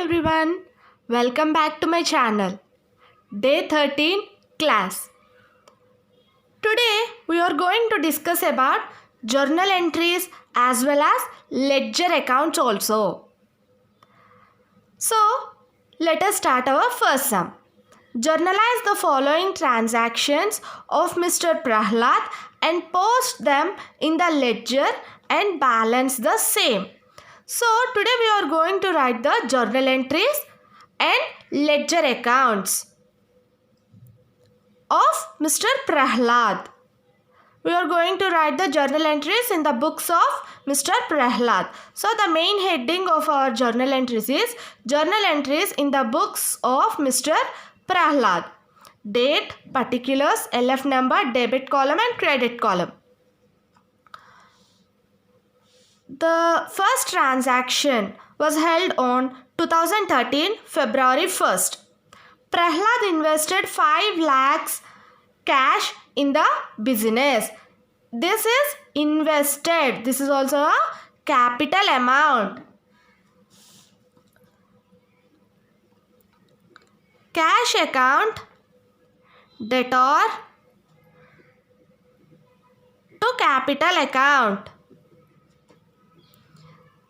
everyone, welcome back to my channel. Day 13 class. Today we are going to discuss about journal entries as well as ledger accounts also. So let us start our first sum. Journalize the following transactions of Mr. Prahlad and post them in the ledger and balance the same. So today we are going to write the journal entries and ledger accounts of Mr. Prahlad. We are going to write the journal entries in the books of Mr. Prahlad. So the main heading of our journal entries is journal entries in the books of Mr. Prahlad. Date, particulars, LF number, debit column and credit column. The first transaction was held on 2013 February 1st. Prahlad invested 5 lakhs cash in the business. This is invested. This is also a capital amount. Cash account, debtor to capital account.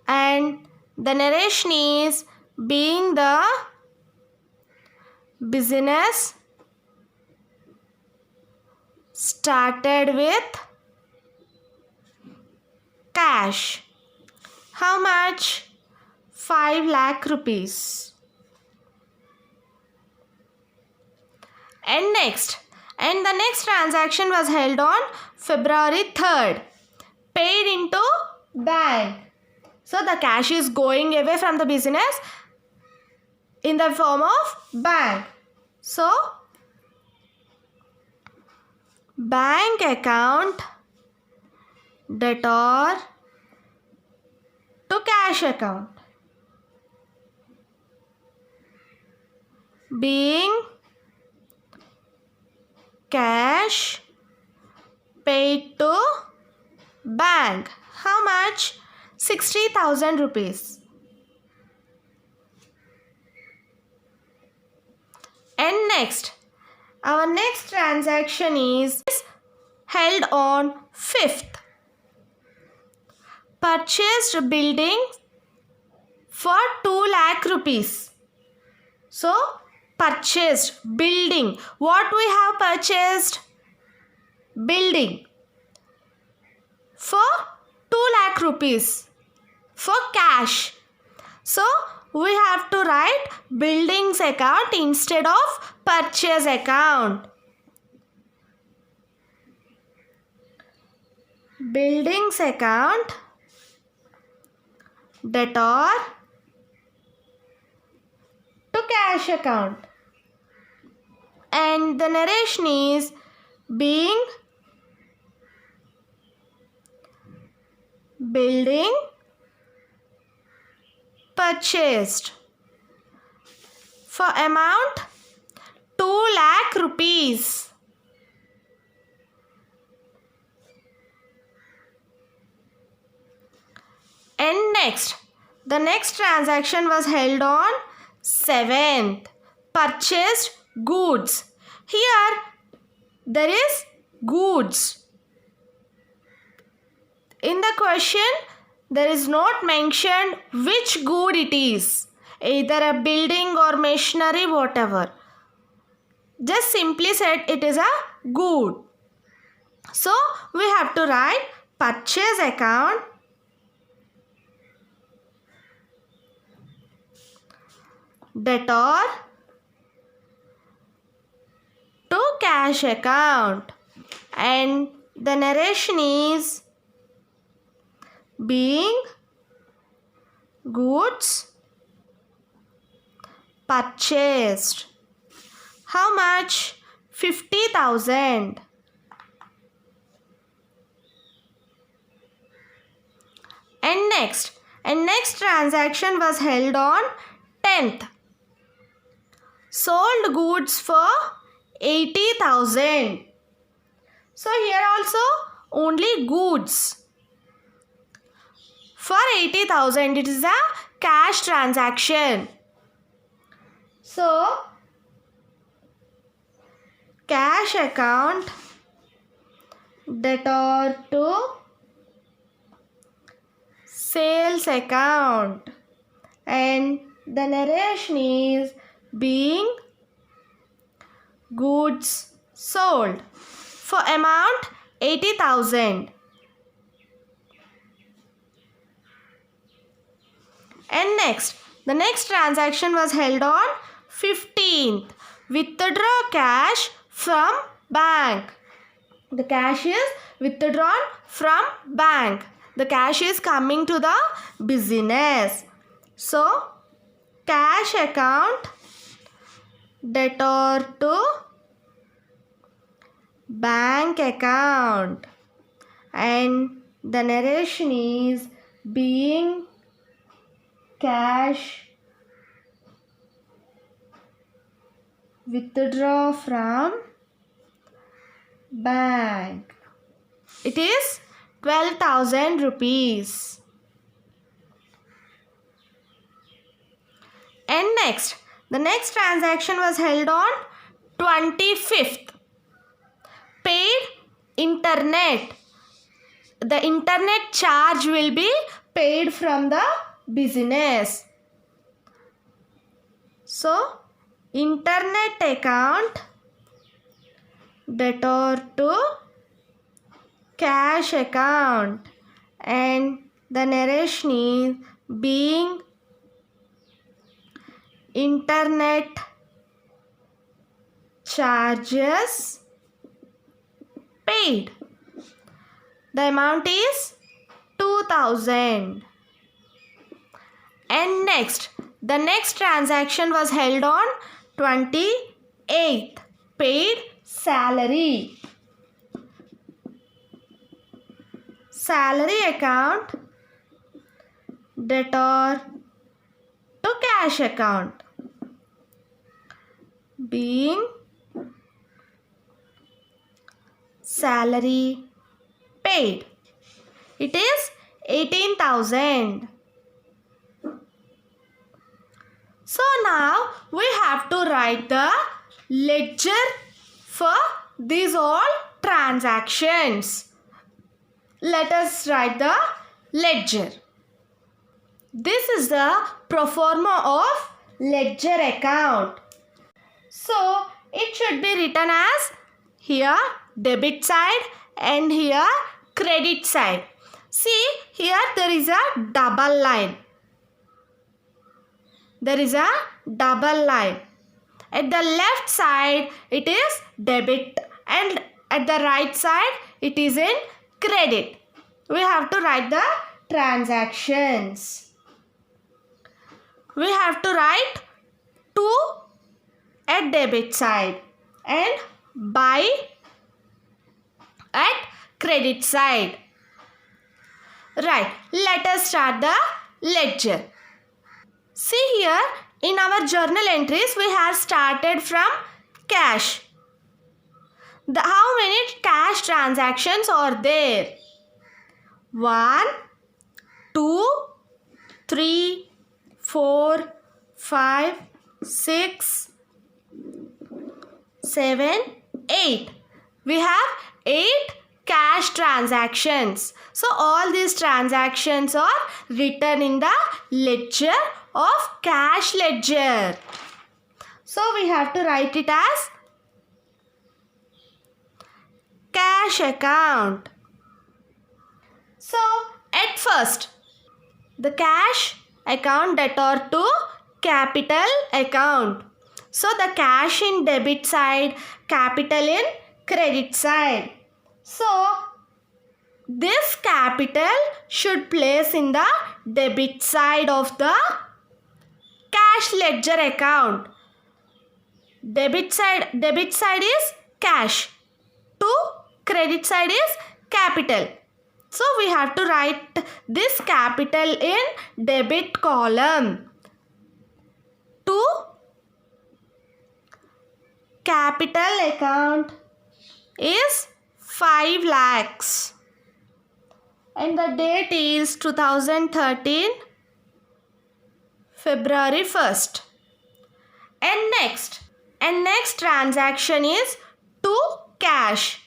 And the narration is being the business started with cash. How much? 5 lakh rupees. And the next transaction was held on February 3rd. Paid into bank. So the cash is going away from the business in the form of bank. So bank account, debtor to cash account. Being cash paid to bank. How much? 60,000 rupees. And our next transaction is held on 5th. Purchased building for 2 lakh rupees. So, purchased building. What we have purchased? Building for 2 lakh rupees for cash. So, we have to write buildings account instead of purchase account. Buildings account, debtor to cash account. And the narration is being building purchased for amount 2 lakh rupees. And the next transaction was held on 7th. Purchased goods. Here there is goods. In the question, there is not mentioned which good it is. Either a building or machinery, whatever. Just simply said it is a good. So, we have to write purchase account, debtor to cash account. And the narration is being goods purchased. How much? 50,000. And next transaction was held on 10th. Sold goods for 80,000. So here also only goods. For 80,000, it is a cash transaction. So cash account debtor to sales account, and the narration is being goods sold for amount 80,000. And next, the next transaction was held on 15th. Withdraw cash from bank. The cash is withdrawn from bank. The cash is coming to the business. So, cash account debtor to bank account, and the narration is being cash withdraw from bank. It is 12,000 rupees. And next, the next transaction was held on 25th. Paid internet. The internet charge will be paid from the business. So, internet account debtor to cash account, and the narration is being internet charges paid. The amount is 2,000. And next, the next transaction was held on 28th. Paid salary. Salary account debtor to cash account, being salary paid. It is 18,000. So now we have to write the ledger for these all transactions. Let us write the ledger. This is the pro forma of ledger account. So it should be written as here debit side and here credit side. See, here there is a double line. There is a double line. At the left side it is debit and at the right side it is in credit. We have to write the transactions. We have to write 2 at debit side and buy at credit side. Right, let us start the ledger. See here, in our journal entries we have started from cash. How many cash transactions are there? 1, 2, 3, 4, 5, 6, 7, 8. We have 8 cash transactions. So all these transactions are written in the ledger of cash ledger. So we have to write it as cash account. So at first, the cash account debtor to capital account. So the cash in debit side, capital in credit side. So this capital should place in the debit side of the cash ledger account. Debit side is cash. To credit side is capital. So we have to write this capital in debit column. To capital account is 5 lakhs. And the date is 2013 February 1st. And next transaction is to cash.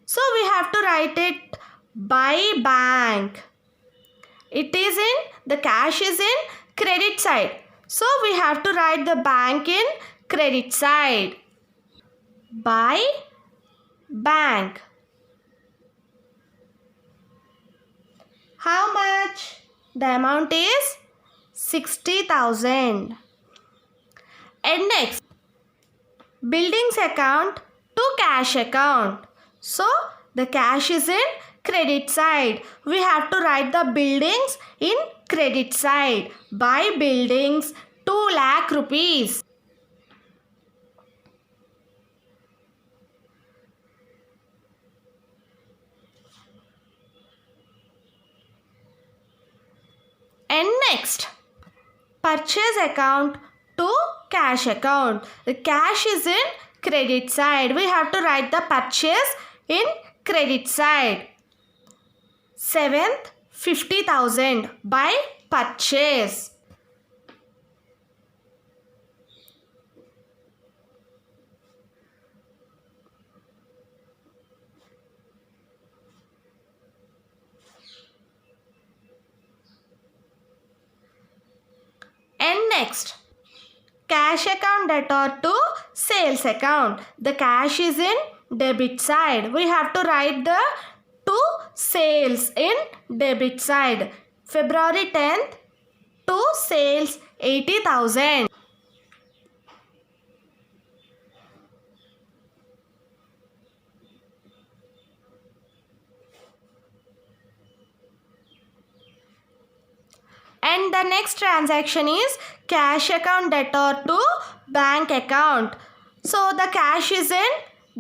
So we have to write it by bank. The cash is in credit side. So we have to write the bank in credit side. By bank. How much? The amount is 60,000. And next, buildings account to cash account. So the cash is in credit side. We have to write the buildings in credit side. Buy buildings 2 lakh rupees. And next, purchase account to cash account. The cash is in credit side. We have to write the purchase in credit side. 7th, 50,000 by purchase. And next, cash account debtor to sales account. The cash is in debit side. We have to write the to sales in debit side. February 10th to sales 80,000. And the next transaction is cash account debtor to bank account. So the cash is in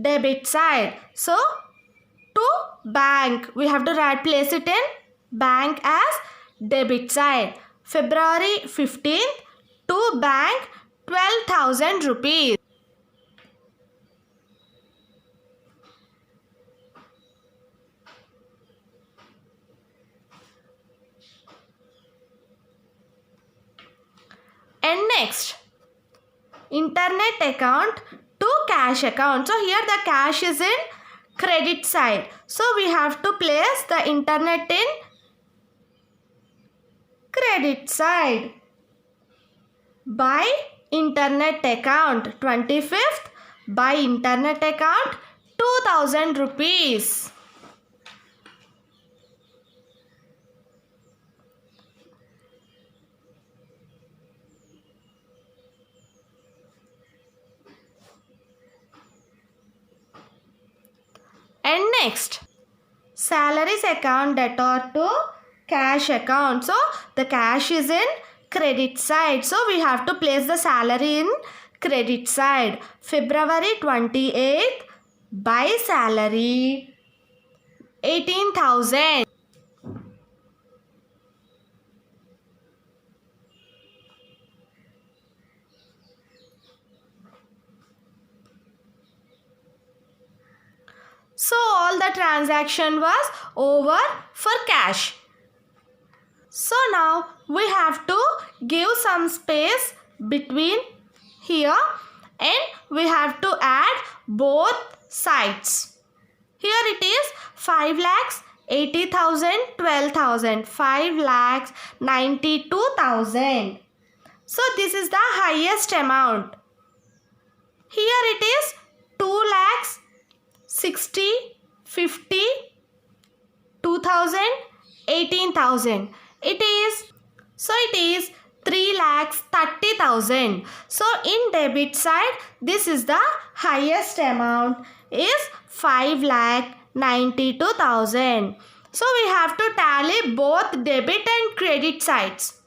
debit side. So to bank, we have to place it in bank as debit side. February 15th to bank 12,000 rupees. And next, internet account to cash account. So here the cash is in credit side. So we have to place the internet in credit side. By internet account 25th, by internet account 2,000 rupees. And next, salaries account debtor to cash account. So the cash is in credit side. So we have to place the salary in credit side. February 28th, by salary 18,000. So all the transaction was over for cash. So now we have to give some space between here and we have to add both sides. Here it is 5 lakhs 80,000, 12,000, 5 lakhs 92,000. So this is the highest amount. Here it is 2 lakhs 60, 50, 2,000, 18,000. It is 3 lakhs 30,000. So in debit side, this is the highest amount is 5 lakh 92,000. So we have to tally both debit and credit sides.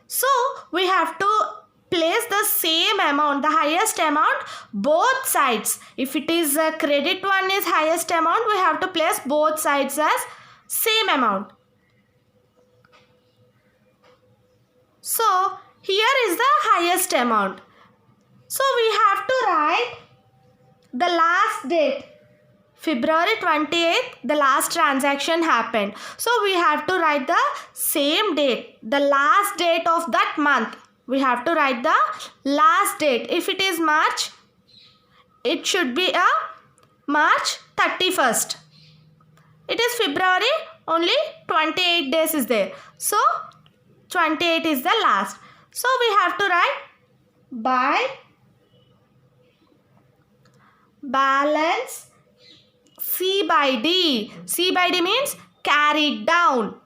So we have to place the same amount, the highest amount, both sides. If it is a credit one is highest amount, we have to place both sides as same amount. So here is the highest amount. So we have to write the last date. February 28th, the last transaction happened. So we have to write the same date, the last date of that month. we have to write the last date. If it is March, it should be a March 31st. It is February, only 28 days is there. So 28 is the last. So we have to write by balance C by D. C by D means carried down.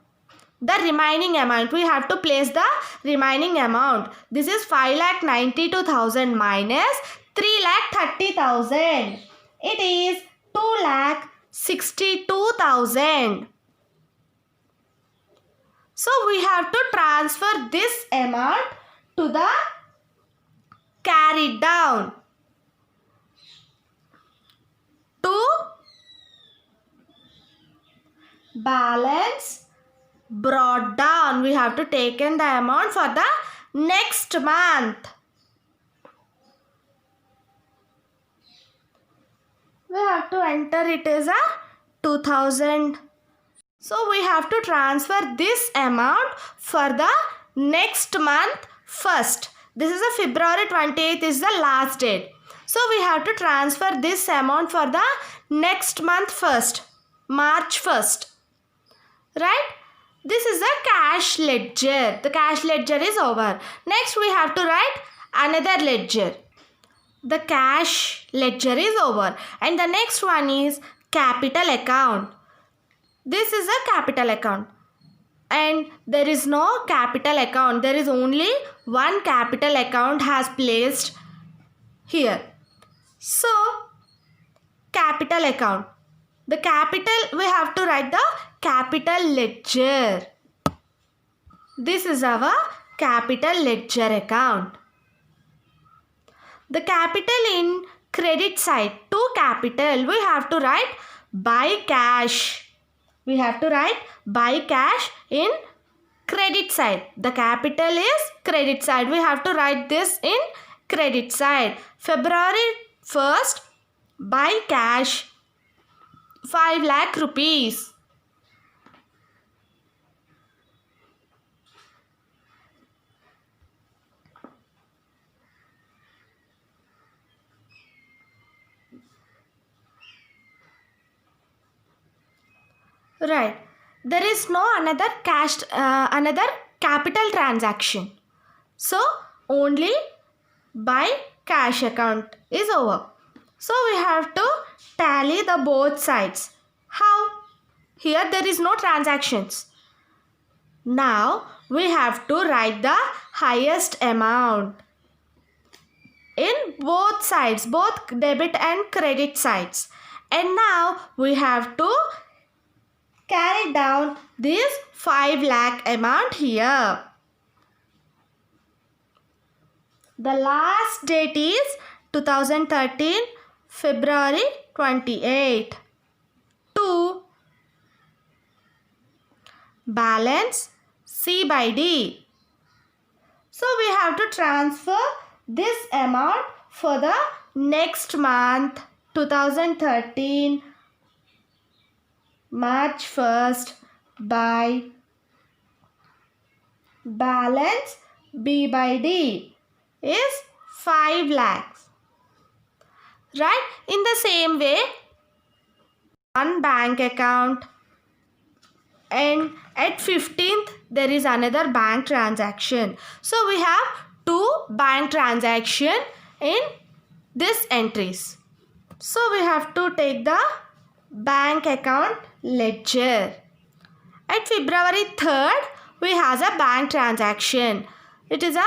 The remaining amount, we have to place the remaining amount. This is 5,92,000 minus 3,30,000. It is 2,62,000. So we have to transfer this amount to the carried down to balance brought down. We have to take in the amount for the next month. We have to enter it as a 2000. So we have to transfer this amount for the next month first. This is a February 28th is the last date. So we have to transfer this amount for the next month first, March 1st. Right? This is a cash ledger. The cash ledger is over. Next we have to write another ledger. The cash ledger is over. And the next one is capital account. This is a capital account. And there is no capital account. There is only one capital account has placed here. So, capital account. The capital, we have to write the capital ledger. This is our capital ledger account. The capital in credit side, to capital, we have to write by cash. We have to write by cash in credit side. The capital is credit side. We have to write this in credit side. February 1st, by cash, 5 lakh rupees. Right. There is no another capital transaction. So only by cash account is over. So we have to tally the both sides. How? Here there is no transactions. Now we have to write the highest amount in both sides, both debit and credit sides. And now we have to carry down this 5 lakh amount here. The last date is 2013 February 28. To balance C by D. So we have to transfer this amount for the next month 2013 March 1st by balance B by D is 5 lakhs. Right? In the same way, one bank account, and at 15th there is another bank transaction. So we have 2 bank transaction in this entries. So we have to take the bank account ledger. At February 3rd, we have a bank transaction. It is a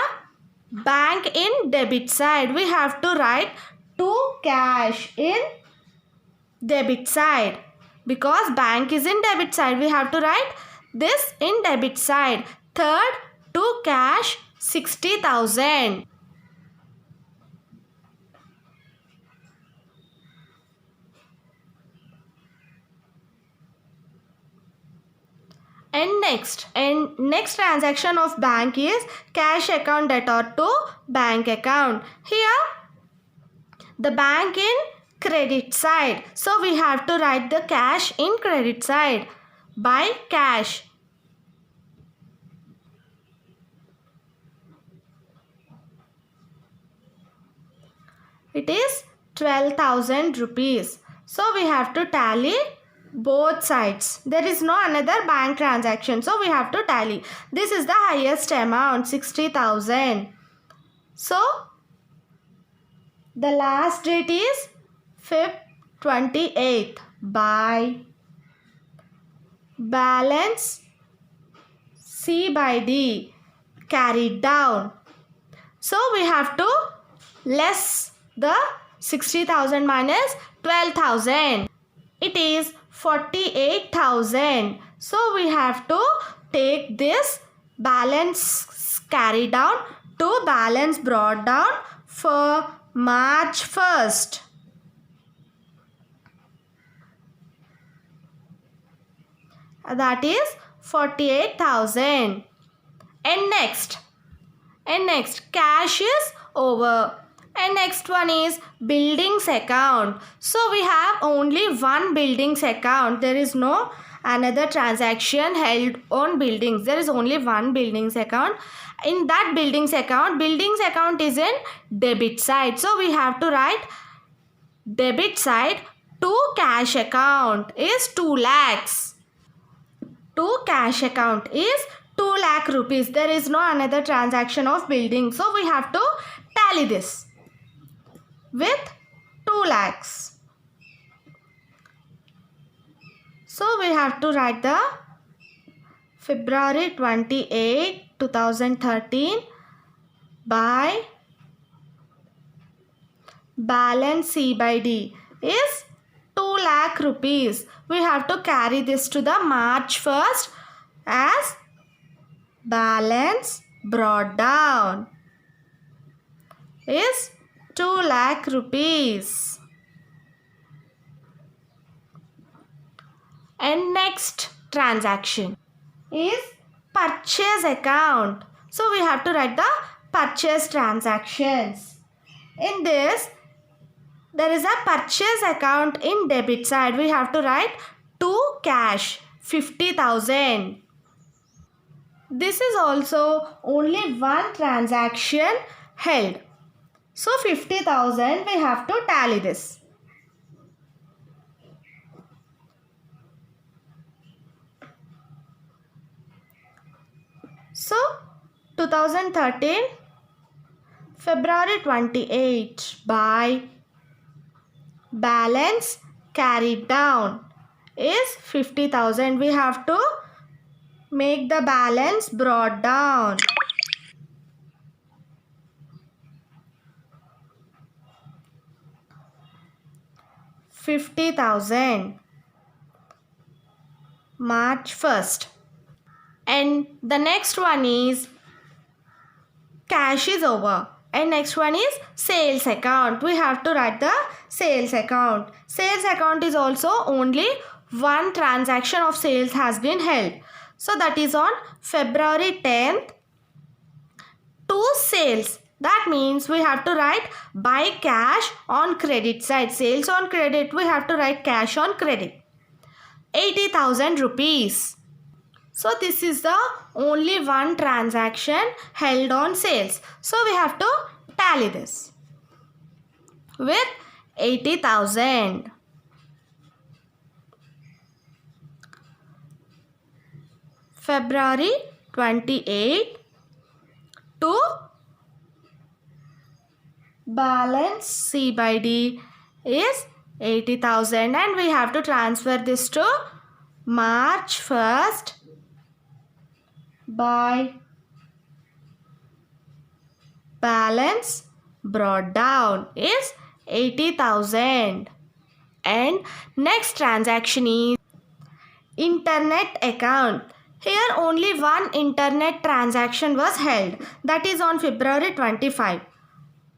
bank in debit side. We have to write to cash in debit side. Because bank is in debit side, we have to write this in debit side. Third, to cash 60,000. And next transaction of bank is cash account debtor to bank account. Here the bank in credit side. So we have to write the cash in credit side by cash. it is 12,000 rupees. So we have to tally both sides. There is no another bank transaction, so we have to tally. This is the highest amount, 60,000. So the last date is Feb 28th. By balance C by D carried down. So we have to less the 60,000 minus 12,000. It is 48,000. So we have to take this balance carried down to balance brought down for March 1st. That is 48,000. And next cash is over. And next one is buildings account. So we have only one buildings account. There is no another transaction held on buildings. There is only one buildings account. In that buildings account is in debit side. So we have to write debit side to cash account is 2 lakhs. To cash account is 2 lakh rupees. There is no another transaction of building. So we have to tally this with 2 lakhs. So we have to write the February 28, 2013 by balance C by D is 2 lakh rupees. We have to carry this to the March 1st as balance brought down is 2 lakh rupees. And next transaction is purchase account. So we have to write the purchase transactions. In this, there is a purchase account in debit side. We have to write to cash 50,000. This is also only one transaction held. So 50,000 we have to tally this. So 2013 February 28 by balance carried down is 50,000. We have to make the balance brought down. $50,000 March 1st. And the next one is cash is over. And next one is sales account. We have to write the sales account. Sales account is also only one transaction of sales has been held. So that is on February 10th. Two sales. That means we have to write by cash on credit side. Sales on credit, we have to write cash on credit. 80,000 rupees. So this is the only one transaction held on sales. So we have to tally this with 80,000. February 28 to balance C by D is 80,000 and we have to transfer this to March 1st by balance brought down is 80,000. And next transaction is internet account. Here only one internet transaction was held, that is on February 25.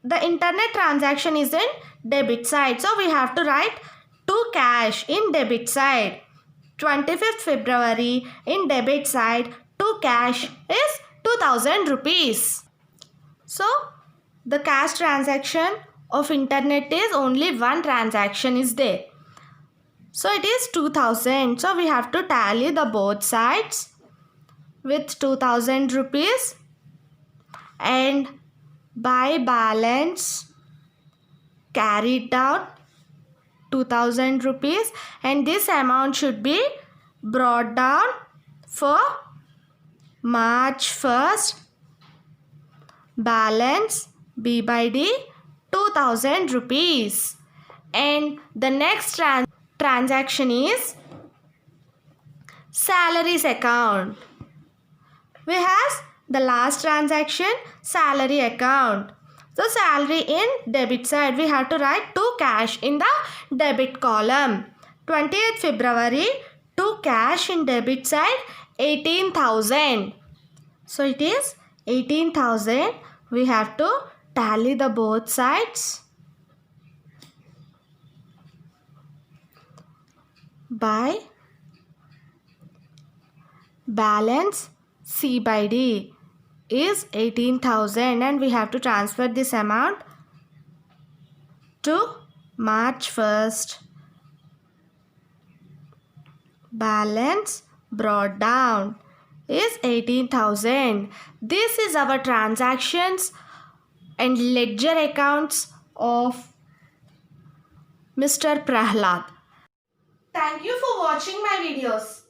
The internet transaction is in debit side, so we have to write to cash in debit side. 25th February in debit side to cash is 2,000 rupees. So the cash transaction of internet is only one transaction is there. So it is 2,000. So we have to tally the both sides with 2,000 rupees and by balance carried down 2000 rupees, and this amount should be brought down for March 1st. Balance B by D 2000 rupees. And the next transaction is salaries account. We have the last transaction, salary account. So salary in debit side, we have to write to cash in the debit column. 20th February, to cash in debit side 18,000. So it is 18,000. We have to tally the both sides by balance C by D is 18,000, and we have to transfer this amount to March 1st. Balance brought down is 18,000. This is our transactions and ledger accounts of Mr. Prahlad. Thank you for watching my videos.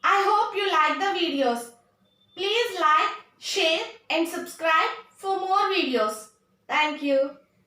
I hope you like the videos. Please like, share and subscribe for more videos. Thank you.